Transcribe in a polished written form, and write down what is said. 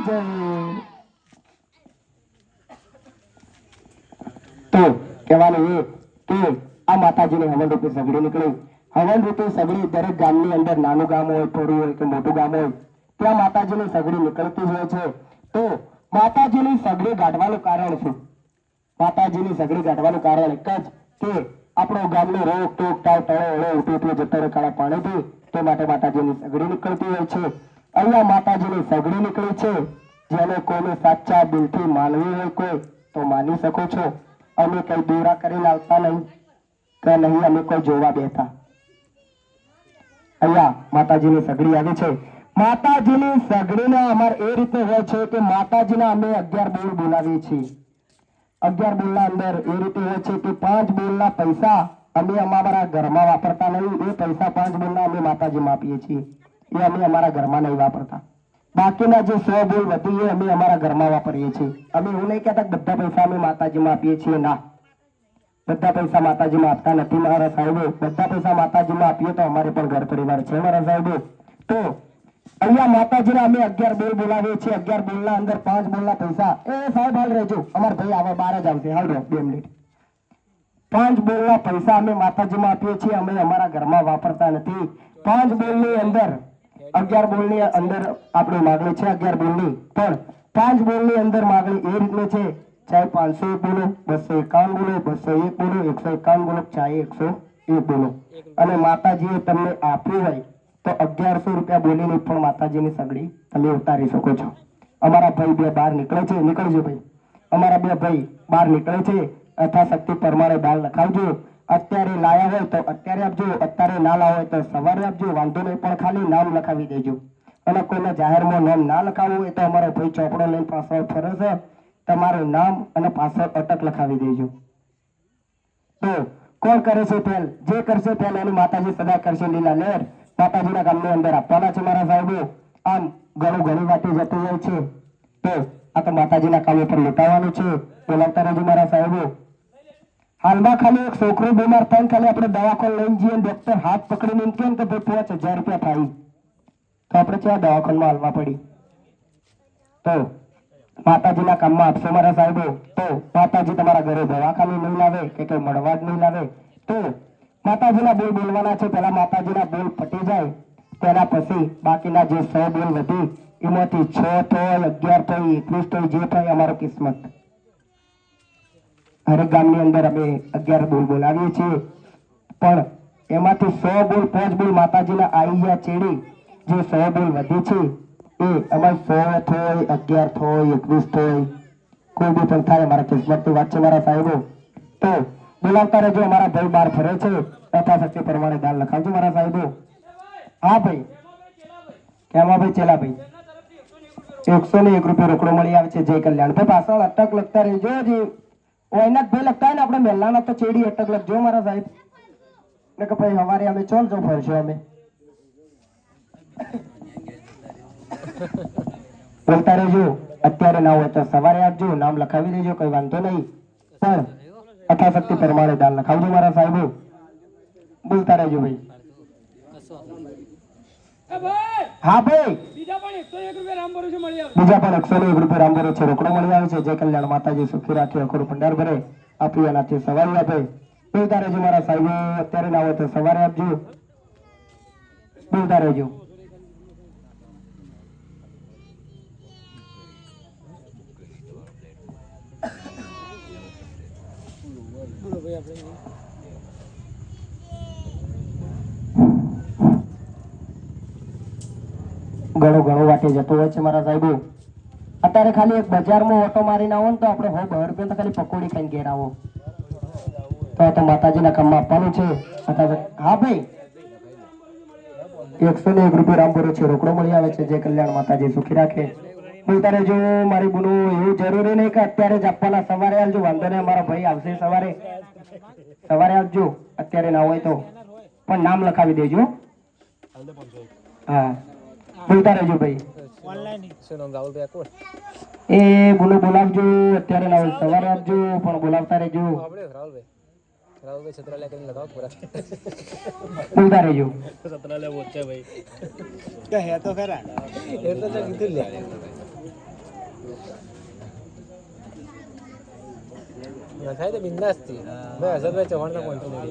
જય. તો કહેવાનું એ કે આ માતાજીની હવન રૂપી સગડી નીકળી. હવન રૂપી સગડી દરેક ગામની અંદર, નાનું ગામ હોય, થોડું હોય કે મોટું ગામ હોય, ત્યાં માતાજીની સગડી નીકળતી હોય છે. તો માતાજીની સગડી ગાઢવાનું કારણ શું? માતાજીની સગડી ગાઢવાનું કારણ એક જ કે આપણો ગામનો રોગ ટોક ટાવ ટળો હળો ઉઠી જતો રહે કાળા પાણીથી, તે માટે માતાજીની સગડી નીકળતી હોય છે. અહીંયા માતાજીની સગડી નીકળી છે. જેને કોઈને સાચા દિલથી માનવી હોય કોઈ તો માની શકો છો. અમે કઈ દોરા કરીને આવતા નહીં કે નહીં અમે કોઈ જોવા બેઠા. અહીંયા માતાજીની સગડી આવી છે. માતાજીની સગડીના અમારે એ રીતે હોય છે કે માતાજીના અમે 11 બોલ બોલાવીએ છીએ. 11 બોલના અંદર એ રીતે હોય છે કે 5 બોલના પૈસા અમે અમારા ઘરમાં વાપરતા નહીં. એ પૈસા 5 બોલના અમે માતાજીમાં આપીએ છીએ. એ અમે અમારા ઘરમાં નહીં વાપરતા. બાકીના જે 100 બોલ વધી એ અમે અમારા ઘરમાં વાપરીએ છીએ. અમે એવું નહીં કહેતા બધા પૈસા અમે માતાજીમાં આપીએ છીએ. ના, બધા પૈસા માતાજીમાં આપતા નથી મારા સાહેબો. બધા પૈસા માતાજીમાં આપીએ તો અમારે પણ ઘર પરિવાર છે મારા સાહેબો. તો અહીંયા માતાજીના અમે 11 બોલ બોલાવીએ છીએ. 11 બોલના અંદર 5 બોલના પૈસા એ સાહેબ હાલ રહેજો, અમારા ભાઈ આવે બહાર જ આવશે. હાલ રહો 2 મિનિટ. 5 બોલના પૈસા અમે માતાજીમાં આપીએ છીએ. અમે અમારા ઘરમાં વાપરતા નથી. 5 બોલની અંદર 11 બોલની અંદર આપણી માગણી છે. 11 બોલની પણ 5 બોલની અંદર માગણી એ રીતની છે, ચાહે 501 બોલો, 251 બોલો, 201 બોલો, 151 બોલો, ચાહે 101 બોલો. અને માતાજીએ તમને આપ્યું હોય તો 1100 રૂપિયા બોલીને પણ માતાજીની સગડી તમે ઉતારી શકો છો. અમારા ભાઈ 2 બહાર નીકળે છે, નીકળજો ભાઈ. અમારા 2 ભાઈ બહાર નીકળે છે. યથાશક્તિ પ્રમાણે દાન લખાવજો. અત્યારે લાયા હોય તો અત્યારે આપજો, અત્યારે ના લાવો હોય તો સવારે આપજો. વાંધો નહીં, પણ ખાલી નામ લખાવી દેજો. અને કોઈને જાહેરમાં નામ ના લખાવવું હોય તો અમારો ભાઈ ચોપડો લઈને પાછળ ફરે છે, તમારું નામ અને પાછળ અટક લખાવી દેજો. તો કોણ કરે છે પહેલ? જે કરશે પહેલ એની માતાજી સદા કરશે લીલા લહેર. માતાજીના ગામની અંદર આપવાના છે મારા સાહેબો. આમ ઘણી વાટી જતું હોય છે. તો આ તો માતાજીના કામ ઉપર લૂંટાવાનું છે. બોલાવતા રહેજો મારા સાહેબો. હાલમાં ખાલી એક છોકરો બીમાર થાય, ખાલી આપણે દવાખાને લઈને જઈએ, ડોક્ટર હાથ પકડીને એમ કે ભાઈ 5000 રૂપિયા થાય, તો આપણે ક્યાં દવાખાનમાં હાલવા પડી? તો માતાજીના કામમાં આપશો મારા સાહેબો. તો માતાજી તમારા ઘરે દવાખાનું નહીં લાવે કે કઈ મળવા જ નહીં લાવે. તો માતાજીના બોલ બોલવાના છે. પેલા માતાજીના બોલ પટી જાય, તેના પછી બાકીના જે 100 બોલ વધી એમાંથી 6 થાય, 11 થાય, 21 થાય, જે થાય અમારો કિસ્મત. હરેક ગામની અંદર અમે 11 બોલ બોલાવીએ છીએ. પણ એમાંથી 100 બોલ 5 બોલ માતાજીના આવી ગયા ચેડી. જે 100 બોલ વધી છે એ અમારે 100 થાય, 11 થાય, 21 થાય, કોઈ બી પણ થાય. અમારા કિસ્મતની વાત છે મારા સાહેબો. તો બોલાવતા રહેજો. અમારા ભાઈ બહાર ફરે છે. યથાશક્તિ પ્રમાણે દાન લખાવજો મારા સાહેબો. હા ભાઈ, કેમાં ભાઈ? ચેલા ભાઈ 101 રૂપિયા રોકડો મળી આવે છે. જય કલ્યાણ ભાઈ. પાછળ અટક લખતા રહેજો. જે ઓયના ભાઈ લખતા હોય ને આપણે મહેલાના તો ચેડી અટક લખજો મારા સાહેબ. ને કે ભાઈ હવારે અમે ચોલ જો ફરશો અમે બોલતા રહેજો. અત્યારે ના હોય તો સવારે આપજો, નામ લખાવી દેજો, કઈ વાંધો નહીં. પણ યથાશક્તિ પ્રમાણે દાન લખાવજો મારા સાહેબો. બોલતા રહેજો ભાઈ. હા ભાઈ, બીજા પણ 101 રૂપિયા રામ ભરો છે રોકડો મળી આવે છે. જય કલ્યાણ માતાજી સુખી રાખે, અખોડ ભંડાર ભરે. આપી એનાથી સવારે આપે. બોલતા રહેજો મારા સાહેબો. અત્યારે ના હોય તો સવારે આપજો. બોલતા રહેજો. ઘણું વાટે જતો હોય છે મારા સાહેબો. અત્યારે ખાલી એક બજારમાં ઓટો મારીને આવો ને તો આપણે 100 રૂપિયા તો ખાલી પકોડી ખાઈને ઘેર આવો તો માતાજીના કામમાં આપવાનું છે. હા ભાઈ, 101 રૂપિયા રામ ભરો છે રોકડો મળી આવે છે. જય કલ્યાણ માતાજી સુખી રાખે. બોલતા રહેજો મારી ગુનો. એવું જરૂરી નહીં કે અત્યારે જ આપવાના. સવારે આવજો, વાંધો નહીં. અમારો ભાઈ આવશે સવારે આવજો. અત્યારે ના હોય તો પણ નામ લખાવી દેજો. હા, બોલતા રહેજો ભાઈ. એ ગુનો બોલાવજો. અત્યારે ના હોય સવારે આપજો, પણ બોલાવતા રહેજો. બોલતા રહેજો. થાય તો બિંદાસથી ભાઈ હર્ષદભાઈ ચૌહાણના કોન્ટેક્ટ